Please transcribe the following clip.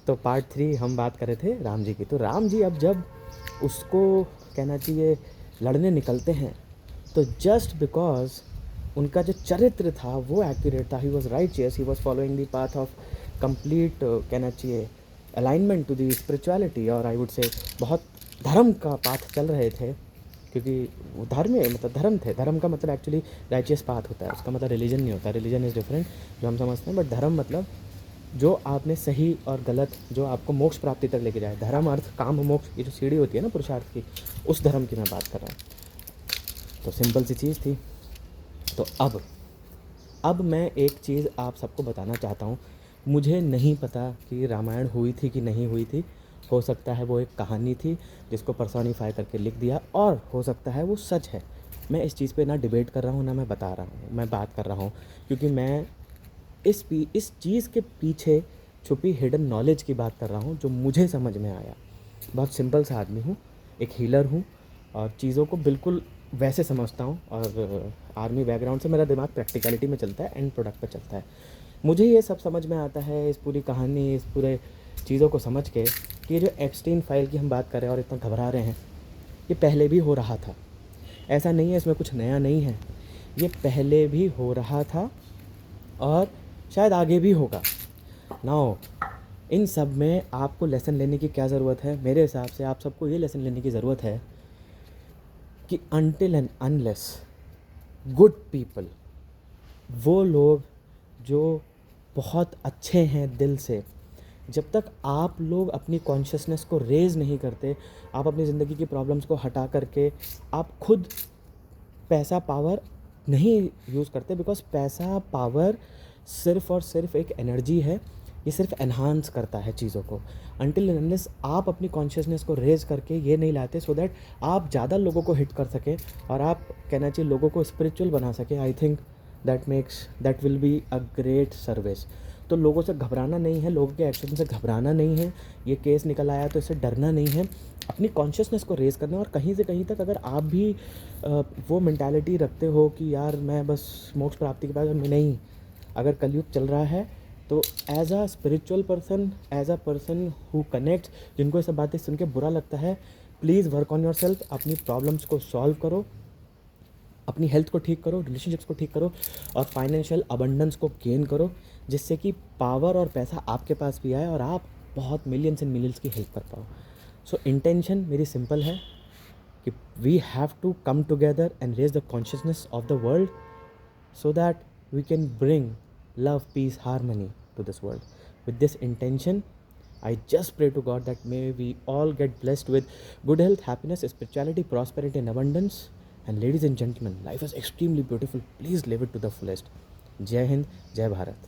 तो पार्ट 3 हम बात कर रहे थे राम जी की। तो राम जी अब जब उसको कहना चाहिए लड़ने निकलते हैं, तो जस्ट बिकॉज उनका जो चरित्र था वो एक्यूरेट था, he was righteous, he was following the path of complete कहना चाहिए अलाइनमेंट टू द स्पिरिचुअलिटी, और आई वुड से बहुत धर्म का पाथ चल रहे थे, क्योंकि वो मतलब धर्म थे। धर्म का मतलब एक्चुअली राइचियस पाथ होता है, उसका मतलब रिलीजन नहीं होता। रिलीजन इज़ डिफरेंट जो हम समझते हैं, बट धर्म मतलब जो आपने सही और गलत, जो आपको मोक्ष प्राप्ति तक लेके जाए। धर्म अर्थ काम मोक्ष, ये जो सीढ़ी होती है ना पुरुषार्थ की, उस धर्म की मैं बात कर रहा हूँ। तो सिंपल सी चीज़ थी। तो अब मैं एक चीज़ आप सबको बताना चाहता हूँ। मुझे नहीं पता कि रामायण हुई थी कि नहीं हुई थी। हो सकता है वो एक कहानी थी जिसको पर्सोनीफाई करके लिख दिया, और हो सकता है वो सच है। मैं इस चीज़ पे ना डिबेट कर रहा हूँ, ना मैं बता रहा हूँ, मैं बात कर रहा हूँ, क्योंकि मैं इस चीज़ के पीछे छुपी हिडन नॉलेज की बात कर रहा हूँ, जो मुझे समझ में आया। बहुत सिंपल सा आदमी हूँ, एक हीलर हूँ, और चीज़ों को बिल्कुल वैसे समझता हूँ, और आर्मी बैकग्राउंड से मेरा दिमाग प्रैक्टिकलिटी में चलता है, एंड प्रोडक्ट पे चलता है। मुझे ये सब समझ में आता है, इस पूरी कहानी, इस पूरे चीज़ों को समझ के, कि ये जो एप्स्टीन फाइल की हम बात कर रहे हैं और इतना घबरा रहे हैं, ये पहले भी हो रहा था। ऐसा नहीं है इसमें कुछ नया नहीं है, ये पहले भी हो रहा था और शायद आगे भी होगा। नाउ इन सब में आपको लेसन लेने की क्या ज़रूरत है? मेरे हिसाब से आप सबको ये लेसन लेने की ज़रूरत है कि until and unless good people, वो लोग जो बहुत अच्छे हैं दिल से, जब तक आप लोग अपनी कॉन्शियसनेस को रेज़ नहीं करते, आप अपनी ज़िंदगी की प्रॉब्लम्स को हटा करके आप खुद पैसा पावर नहीं यूज़ करते, बिकॉज पैसा पावर सिर्फ़ और सिर्फ एक एनर्जी है, ये सिर्फ एनहांस करता है चीज़ों को। अनटिल एंड अनलेस आप अपनी कॉन्शियसनेस को रेज़ करके ये नहीं लाते, सो दैट आप ज़्यादा लोगों को हिट कर सकें और आप कहना चाहिए लोगों को स्पिरिचुअल बना सकें, I think that will be a great service. तो लोगों से घबराना नहीं है, लोगों के एक्शन से घबराना नहीं है, ये केस निकल आया तो इससे डरना नहीं है, अपनी कॉन्शियसनेस को रेज़ करना है। और कहीं से कहीं तक अगर आप भी वो मेंटालिटी रखते हो कि यार मैं बस मोक्ष प्राप्ति के बाद में नहीं, अगर कलयुग चल रहा है, तो as a spiritual person, as a person who connects, जिनको ये सब बातें सुन के बुरा लगता है, please work on yourself, अपनी प्रॉब्लम्स को सॉल्व करो, अपनी हेल्थ को ठीक करो, रिलेशनशिप्स को ठीक करो, और फाइनेंशियल अबंडेंस को गेन करो, जिससे कि पावर और पैसा आपके पास भी आए और आप बहुत मिलियंस एंड मिलियंस की हेल्प कर पाओ। सो इंटेंशन मेरी सिंपल है कि we have to come together and raise the consciousness of the world, so that we can bring love, peace, harmony to this world. With this intention, I just pray to God that may we all get blessed with good health, happiness, spirituality, prosperity, and abundance. And ladies and gentlemen, life is extremely beautiful. Please live it to the fullest. Jai Hind, Jai Bharat.